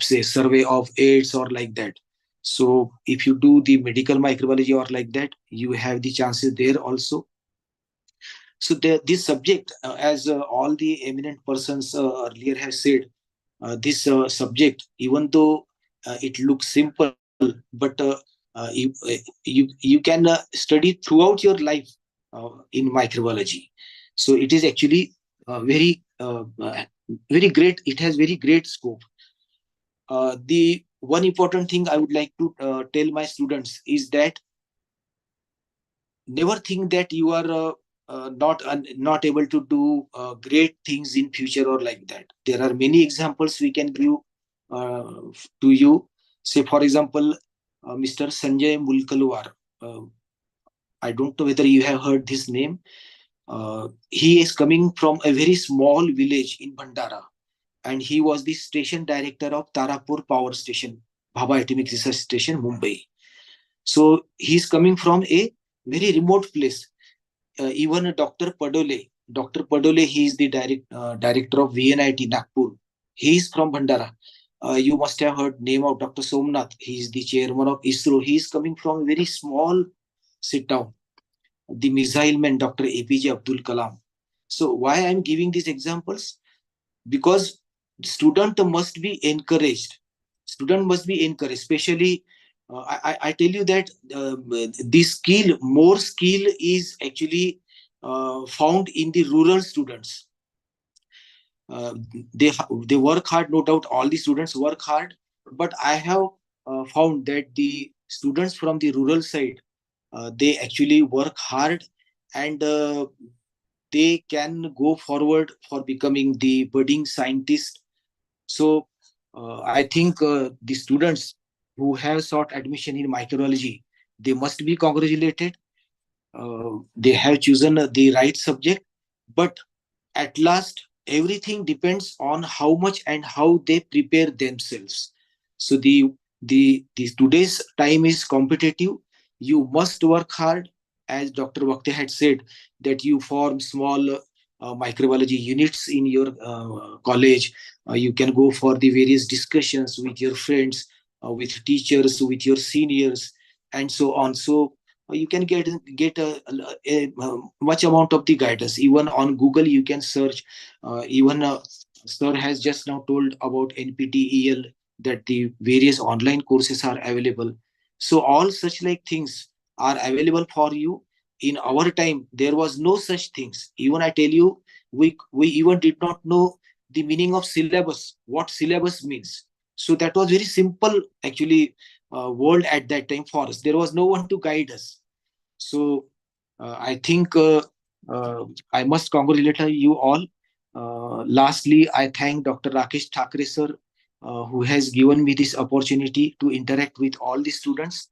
say survey of AIDS or like that. So if you do the medical microbiology or like that, you have the chances there also. So this subject, as all the eminent persons earlier have said, this subject, even though it looks simple, but you can study throughout your life in microbiology. So it is actually very great. It has very great scope. The one important thing I would like to tell my students is that never think that you are not able to do great things in future or like that. There are many examples we can give uh, to you. Say for example, Mr. Sanjay Mulkalwar. uh, I don't know whether you have heard this name. He is coming from a very small village in Bhandara, and he was the station director of Tarapur Power Station, Bhabha Atomic Research Station, Mumbai. So he's coming from a very remote place. Even Dr. Padole, he is the director of VNIT Nagpur. He is from Bhandara. You must have heard name of Dr. Somnath. He is the chairman of ISRO. He is coming from a very small sit down. The missile man, Dr. APJ Abdul Kalam. So why I'm giving these examples? Because student must be encouraged. Student must be encouraged, especially I tell you that the skill, more skill is actually found in the rural students. uh, they work hard, no doubt all the students work hard, but I have found that the students from the rural side, they actually work hard, and they can go forward for becoming the budding scientist. So I think the students who have sought admission in microbiology, they must be congratulated. They have chosen the right subject, but at last everything depends on how much and how they prepare themselves. So the today's time is competitive. You must work hard, as Dr. Vakte had said, that you form small microbiology units in your college. You can go for the various discussions with your friends, with teachers, with your seniors, and so on. So you can get a much amount of the guidance. Even on Google you can search. Even sir has just now told about NPTEL, that the various online courses are available. So all such like things are available for you. In our time there was no such things. Even I tell you, we even did not know the meaning of syllabus, what syllabus means. So that was very simple actually world at that time for us. There was no one to guide us. So I think I must congratulate you all. Lastly, I thank Dr. Rakesh Thakre sir, who has given me this opportunity to interact with all the students.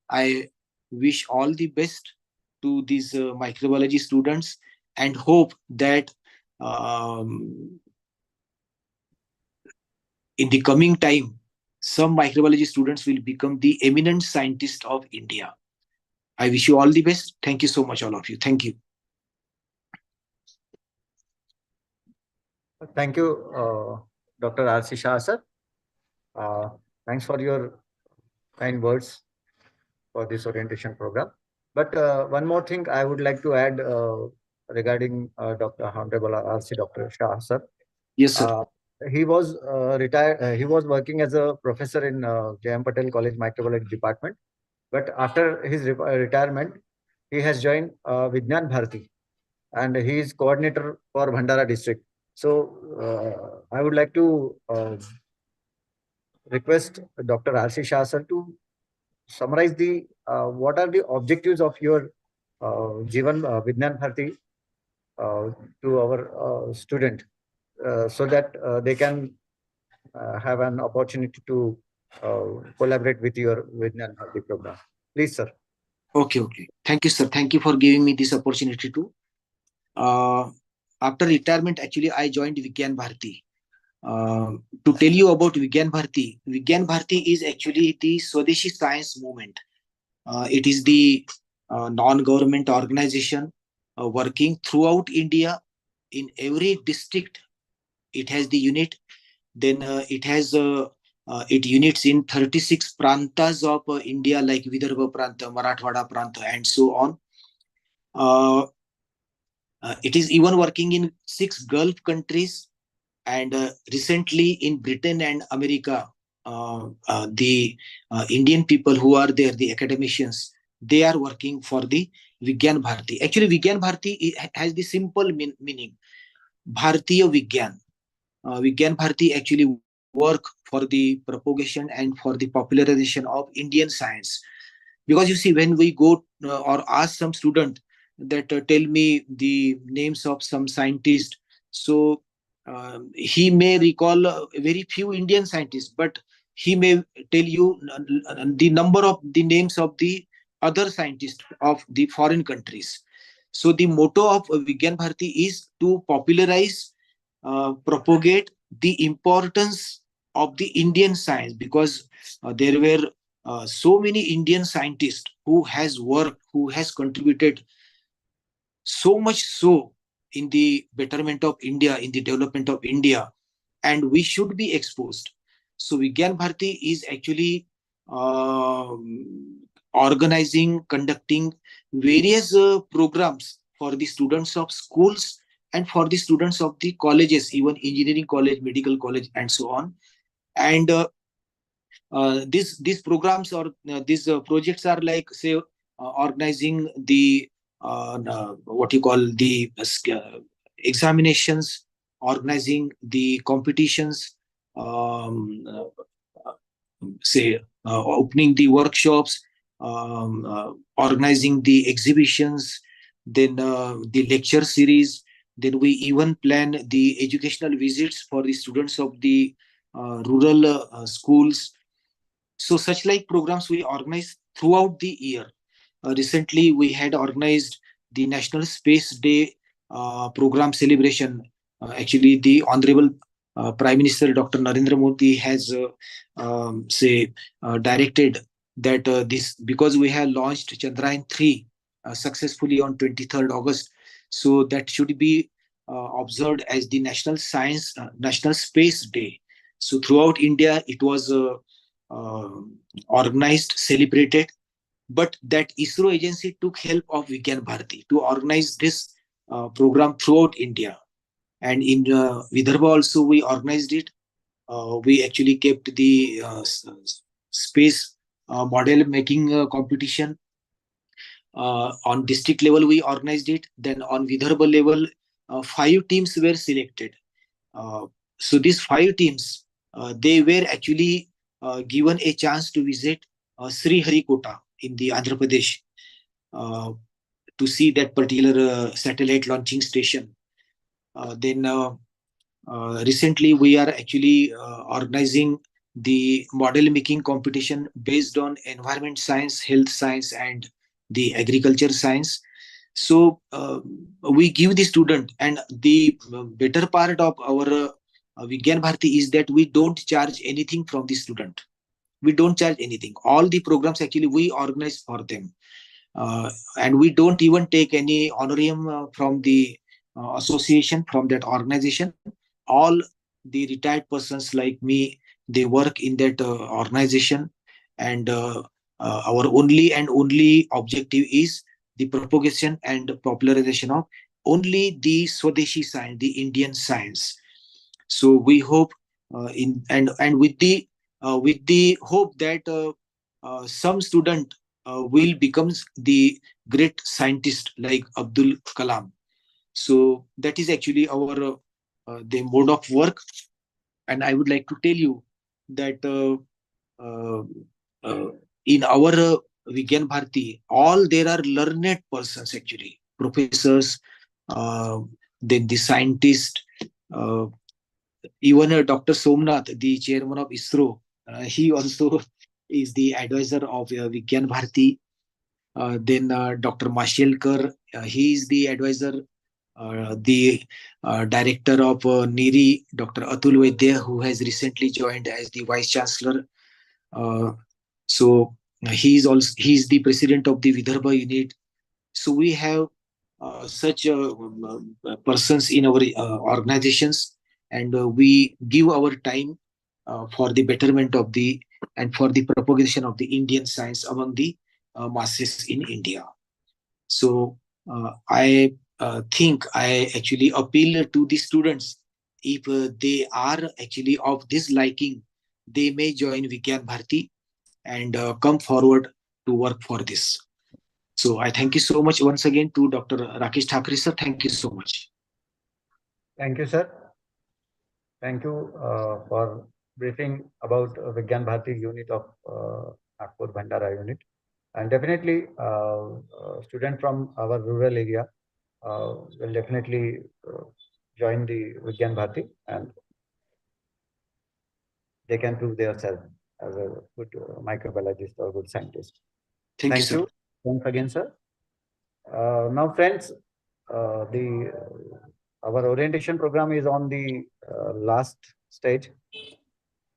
I wish all the best to these microbiology students, and hope that um, in the coming time, some microbiology students will become the eminent scientists of India. I wish you all the best. Thank you so much, all of you. Thank you. Thank you, Dr. R.C. Shah, sir. Thanks for your kind words for this orientation program. But one more thing I would like to add regarding Dr. Honorable R.C. Dr. Shah, sir. Yes, sir. He was retired. He was working as a professor in J.M. Patel College Microbiology Department. But after his retirement, he has joined Vigyan Bharati, and he is coordinator for Bhandara district. So I would like to request Dr. R.C. Shah, sir, to summarize the what are the objectives of your Jivan Vigyan Bharati to our student, so that they can have an opportunity to collaborate with your Vigyan Bharati program. Please, sir. Okay, okay. Thank you, sir. Thank you for giving me this opportunity to. Uh, After retirement, actually, I joined Vigyan Bharati. To tell you about Vigyan Bharati is actually the Swadeshi Science Movement. It is the non-government organization working throughout India. In every district, it has the unit. Then it units in 36 prantas of India, like Vidarbha Pranta, Marathwada Pranta, and so on. It is even working in 6 Gulf countries, and recently in Britain and America, the Indian people who are there, the academicians, they are working for the Vigyan Bharati. Actually, Vigyan Bharati has the simple meaning, Bharatiya Vigyan. Vigyan Bharati actually work for the propagation and for the popularization of Indian science. Because you see, when we go or ask some student that tell me the names of some scientists, so he may recall very few Indian scientists, but he may tell you the number of the names of the other scientists of the foreign countries. So the motto of Vigyan Bharati is to popularize, propagate the importance of the Indian science, because there were so many Indian scientists who has worked, who has contributed so much so in the betterment of India, in the development of India, and we should be exposed. So Vigyan Bharati is actually organizing, conducting various programs for the students of schools and for the students of the colleges, even engineering college, medical college, and so on. And these programs or these projects are like, say, organizing the what you call the examinations, organizing the competitions, say opening the workshops, organizing the exhibitions, then the lecture series. Then we even plan the educational visits for the students of the rural schools. So such like programs we organize throughout the year. Recently, we had organized the National Space Day program celebration. Actually, the Honorable Prime Minister Dr. Narendra Modi has directed that this, because we have launched Chandrayaan 3 successfully on 23rd August, so that should be observed as the National Space Day. So throughout India, it was uh, organized, celebrated, but that ISRO agency took help of Vigyan Bharati to organize this program throughout India. And in Vidarbha also we organized it. We actually kept the space model making competition. On district level we organized it. Then on Vidarbha level, 5 teams were selected. So these 5 teams, they were actually given a chance to visit Sri Harikota in the Andhra Pradesh, to see that particular satellite launching station. Then recently we are actually organizing the model making competition based on environment science, health science, and the agriculture science. So we give the student, and the better part of our Vigyan Bharati is that we don't charge anything from the student. We don't charge anything. All the programs actually we organize for them. And we don't even take any honorarium from the association, from that organization. All the retired persons like me, they work in that organization, and our only objective is the propagation and popularization of only the Swadeshi science, the Indian science. So we hope in and with the hope that some student will become the great scientist like Abdul Kalam. So that is actually our the mode of work. And I would like to tell you that uh, uh, in our Vigyan Bharati, all there are learned persons actually, professors, uh, then the scientist, uh, even Dr. Somnath, the chairman of ISRO, he also is the advisor of Vigyan Bharati. Then Dr. Mashelkar, he is the advisor. The director of NIRI, Dr. Atul Vaidya, who has recently joined as the vice chancellor. Uh, so he is the president of the Vidarbha unit. So we have such persons in our organizations, and we give our time for the betterment of the and for the propagation of the Indian science among the masses in India. So I think I actually appeal to the students, if they are actually of this liking, they may join Vigyan Bharati and come forward to work for this. So I thank you so much once again to Dr. Rakesh Thakre sir. Thank you so much. Thank you, sir. Thank you for briefing about Vigyan Bharati unit of Nagpur Bhandara unit. And definitely, student from our rural area will definitely join the Vigyan Bharati, and they can prove themselves as a good microbiologist or good scientist. Thank you, sir. Once again, sir. Now, friends, the our orientation program is on the last stage.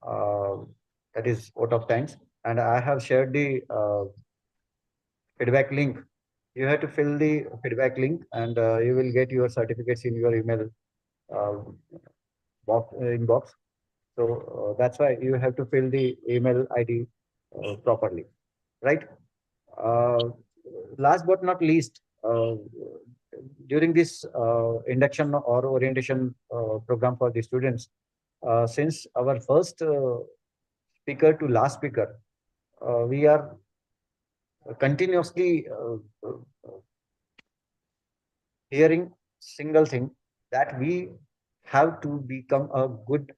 Uh, that is out of times, and I have shared the feedback link. You have to fill the feedback link, and you will get your certificates in your email uh, inbox. So that's why you have to fill the email ID properly, right? Uh, Last but not least, during this induction or orientation program for the students, since our first speaker to last speaker, we are continuously hearing single thing, that we have to become a good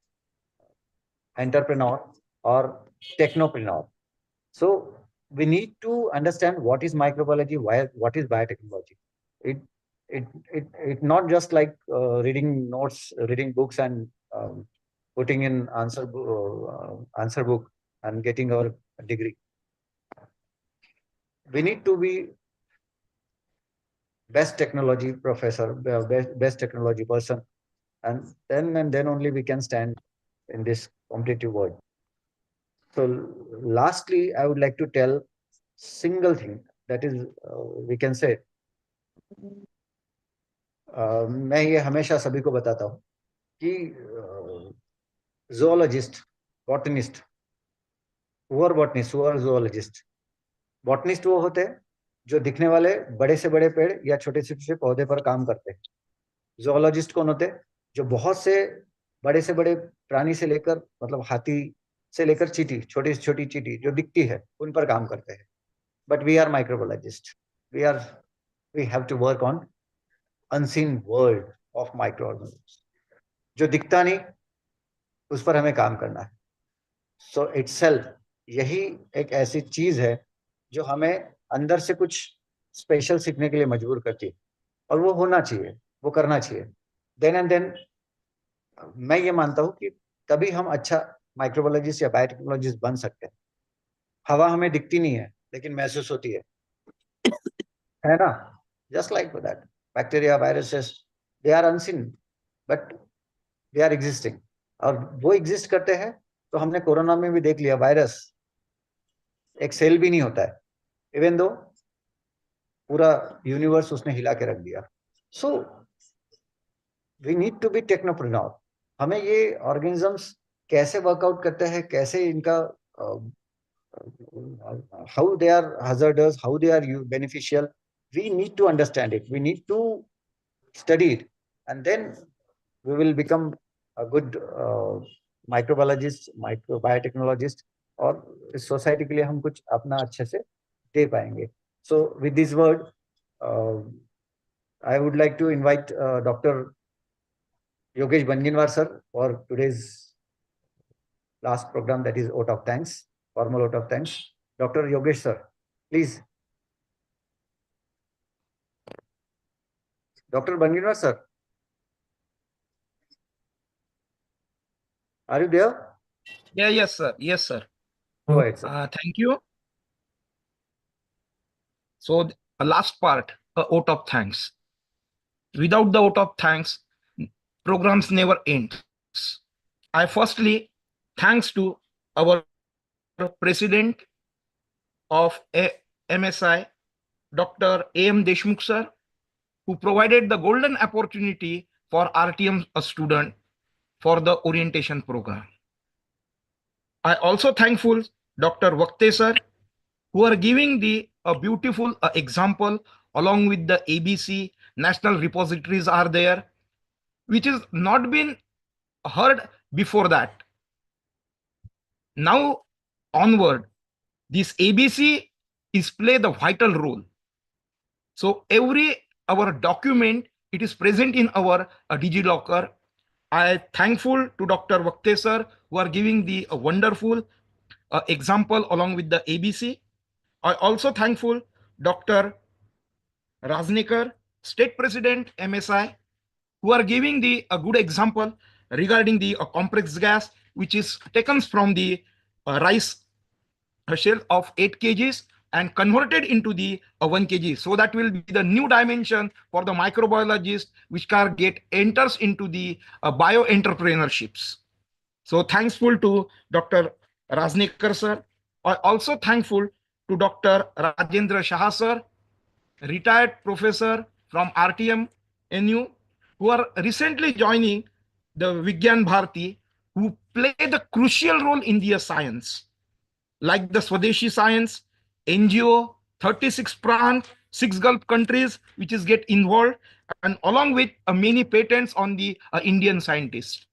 entrepreneur or technopreneur. So we need to understand what is microbiology, why, what is biotechnology. It it not just like reading notes, reading books, and putting in answer book and getting our degree. We need to be best technology professor, best technology person, and then only we can stand in this competitive world. So lastly, I would like to tell single thing, that is we can say, मैं ये हमेशा सभी को बताता हूँ कि zoologist, botanist, poor botanist, poor zoologist, botanist वो होते हैं जो दिखने वाले बड़े से बड़े पेड़ या छोटे से छोटे पौधे पर काम करते हैं. जोलॉजिस्ट कौन होते हैं? जो बहुत से बड़े प्राणी से लेकर, मतलब हाथी से लेकर चींटी, छोटी से छोटी चींटी जो दिखती है, उन पर काम करते हैं. But we are microbiologist. We have to work on unseen world of microorganism. जो दिखता नहीं, उस पर हमें काम करना है. सो इटसेल्फ यही एक ऐसी चीज है जो हमें अंदर से कुछ स्पेशल सीखने के लिए मजबूर करती है, और वो होना चाहिए, वो करना चाहिए. देन एंड देन मैं ये मानता हूँ कि तभी हम अच्छा माइक्रोबायोलॉजिस्ट या बायोटेक्नोलॉजिस्ट बन सकते हैं. हवा हमें दिखती नहीं है, लेकिन महसूस होती है ना? Just like that, bacteria, viruses, they are unseen but they are existing, और वो एग्जिस्ट करते हैं. तो हमने कोरोना में भी देख लिया, वायरस एक सेल भी नहीं होता है, इवन दो पूरा यूनिवर्स उसने हिला के रख दिया. So we need to be technopreneur. हमें ये ऑर्गेनिजम्स कैसे वर्कआउट करते हैं, कैसे इनका how they are hazardous, how they are beneficial. We need to understand it. We need to study it, and then we will become a good microbiologist, biotechnologist, और इस society के लिए हम कुछ अपना अच्छे से दे पाएंगे. So with this word, I would like to invite Dr. Yogesh Banginwar sir for today's last program, that is vote of thanks, formal vote of thanks. Dr. Yogesh sir, please. Dr. Banginwar sir, are you there? Yeah, yes, sir. Yes, sir. Go ahead, sir. Thank you. So, last part, a vote of thanks. Without the vote of thanks, programs never ends. I firstly thanks to our president of MSI, Dr. A.M. Deshmukh sir, who provided the golden opportunity for RTM student for the orientation program. I also thankful Dr. Vakte sir, who are giving the a beautiful example along with the ABC national repositories are there, which is not been heard before that. Now onward, this ABC is play the vital role. So every our document, it is present in our DigiLocker. I thankful to Dr. Vakte sir, who are giving the wonderful example along with the ABC. I also thankful Dr. Rajnikar, State President MSI, who are giving the a good example regarding the complex gas, which is taken from the rice shell of 8 kgs and converted into the 1 kg. So that will be the new dimension for the microbiologist, which can get enters into the bio entrepreneurships. So thankful to Dr. Rajnikar sir. I also thankful to Dr. Rajendra Shah sir, retired professor from RTM NU, who are recently joining the Vigyan Bharati, who play the crucial role in the science, like the Swadeshi Science, NGO, 36 Pran, 6 Gulf countries, which is get involved, and along with many patents on the Indian scientists.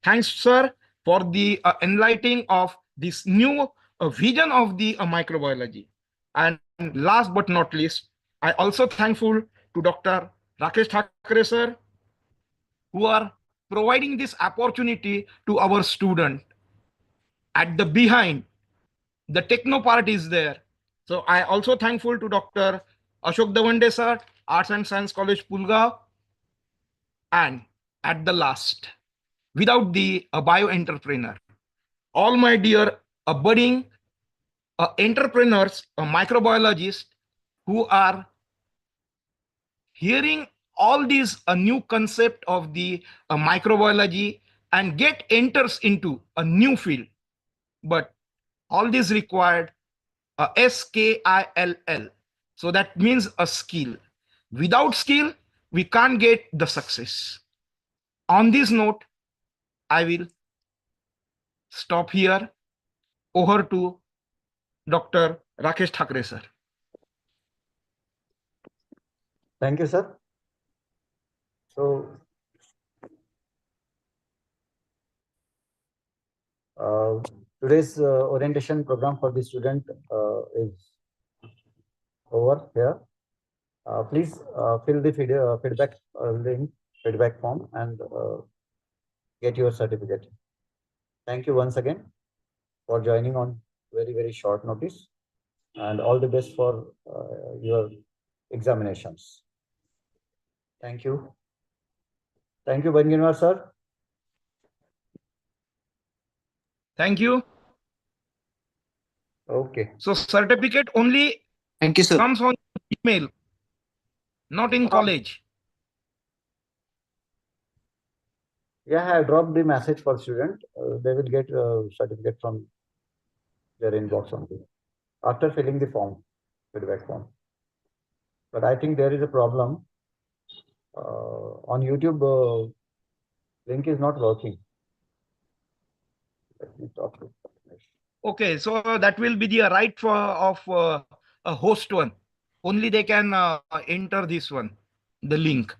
Thanks, sir, for the enlightening of this new vision of the microbiology. And last but not least, I also thankful to Dr. Rakesh Thakre, sir, who are providing this opportunity to our student. At the behind, the techno part is there. So I also thankful to Dr. Ashok Davande, sir, Arts and Science College, Pulgaon. And at the last, without the bio entrepreneur, all my dear budding entrepreneurs, microbiologists who are hearing all these new concept of the microbiology and get enters into a new field. But all this required a skill. So that means a skill. Without skill, we can't get the success. On this note, I will stop here. Over to Dr. Rakesh Thakre, sir. Thank you, sir. So, today's orientation program for the student is over here. Please fill the feedback link, feedback form, and get your certificate. Thank you once again for joining on very, very short notice, and all the best for your examinations. Thank you. Thank you, Banginwar sir. Thank you. Okay. So certificate only Thank you, sir. comes on email, not in college. Yeah, I dropped the message for student. They will get a certificate from their inbox only after filling the form, feedback form. But I think there is a problem. On YouTube, link is not working. Let me talk to Prathamesh. Okay, so that will be the right of a host one. Only they can enter this one, the link.